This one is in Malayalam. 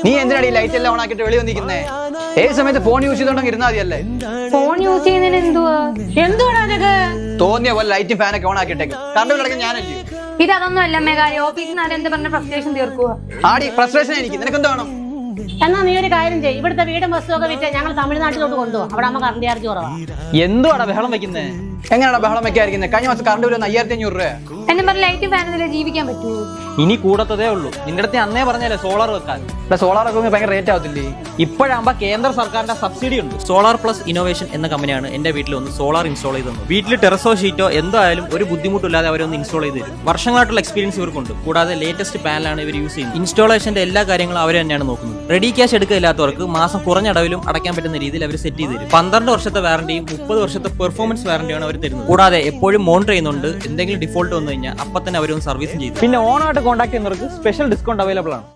നീ എന്തിനാണ് ഈ ലൈറ്റ് എല്ലാം ഓൺ ആക്കിയിട്ട് വെളി വന്നിരിക്കുന്നേ? ഏത് സമയത്ത് ഫോൺ യൂസ് ചെയ്തോണ്ടെങ്കിൽ ഇരുന്നാ മതിയല്ലേ? ഫോൺ യൂസ് ചെയ്യുന്നതിന് എന്തുവാ തോന്നിയ പോലെ ലൈറ്റും ഫാനൊക്കെ ഓൺ ആക്കിയിട്ടേക്ക്. കറണ്ട് ബില്ലടക്കം ഞാനല്ലേ. ഇതൊന്നും അല്ല കാര്യം. ഓഫീസിൽ നിന്ന് ആരെന്ത് പറഞ്ഞ ഫ്രസ്ട്രേഷൻ തീർക്കുക. ആടി ഫ്രസ്ട്രേഷൻ എനിക്ക്. നിനക്കെന്ത് വേണം? എന്നാ നീ ഒരു കാര്യം ചെയ്യും, ഇവിടുത്തെ വീടും ബസ്സും വിറ്റ് ഞങ്ങൾ തമിഴ്നാട്ടിലോട്ട് കൊണ്ടുപോകും. അവിടെ അമ്മ കറണ്ട് ചാർജ് കുറവാ. എന്തുവാടാ ബഹളം വെക്കുന്നത്? എങ്ങനെയാണോ ബഹളം വെക്കാതിരിക്കുന്നത്? കഴിഞ്ഞ മാസം കറണ്ട് ബില്ല് 5500 രൂപ. എന്നെ പറഞ്ഞ ലൈറ്റ് ഫാനിലെ ജീവിക്കാൻ പറ്റുമോ? ഇനി കൂടത്തതേ ഉള്ളൂ. നിന്റെ അടുത്ത് അന്നേ പറഞ്ഞല്ലേ സോളാർ വെക്കാൻ. സോളാർ ഒക്കെ ഭയങ്കര റേറ്റ് ആവത്തില്ലേ? ഇപ്പോഴാകുമ്പോ കേന്ദ്ര സർക്കാരിന്റെ സബ്സിഡി ഉണ്ട്. സോളാർ പ്ലസ് ഇന്നോവേഷൻ എന്ന കമ്പനിയാണ് എന്റെ വീട്ടിൽ ഒന്ന് സോളാർ ഇൻസ്റ്റാൾ ചെയ്തത്. വീട്ടിൽ ടെറസോ ഷീറ്റോ എന്തായാലും ഒരു ബുദ്ധിമുട്ടില്ലാതെ അവരൊന്ന് ഇൻസ്റ്റാൾ ചെയ്ത് തരും. വർഷങ്ങളായിട്ടുള്ള എക്സ്പീരിയൻസ് ഇവർക്കുണ്ട്. കൂടാതെ ലേറ്റസ്റ്റ് പാനലാണ് ഇവർ യൂസ് ചെയ്യുന്നത്. ഇൻസ്റ്റാളേഷന്റെ എല്ലാ കാര്യങ്ങളും അവർ തന്നെയാണ് നോക്കുന്നത്. റെഡി ക്യാഷ് എടുക്കില്ലാത്തവർക്ക് മാസം കുറഞ്ഞ അടവിലും അടയ്ക്കാൻ പറ്റുന്ന രീതിയിൽ അവർ സെറ്റ് ചെയ്ത് തരും. 12 വർഷത്തെ വാറണ്ടിയും 30 വർഷത്തെ പെർഫോമൻസ് വാറണ്ടിയാണ് അവർ തരുന്നത്. കൂടാതെ എപ്പോഴും മോണിറ്റർ ചെയ്യുന്നുണ്ട്. എന്തെങ്കിലും ഡിഫോൾട്ട് വന്നു കഴിഞ്ഞാൽ അപ്പൊ തന്നെ അവരൊന്ന് സർവീസും ചെയ്തു. പിന്നെ ഓണായിട്ട് കോൺടാക്ട് ചെയ്യുന്നവർക്ക് സ്പെഷ്യൽ ഡിസ്കൗണ്ട് അവൈലബിൾ ആണ്.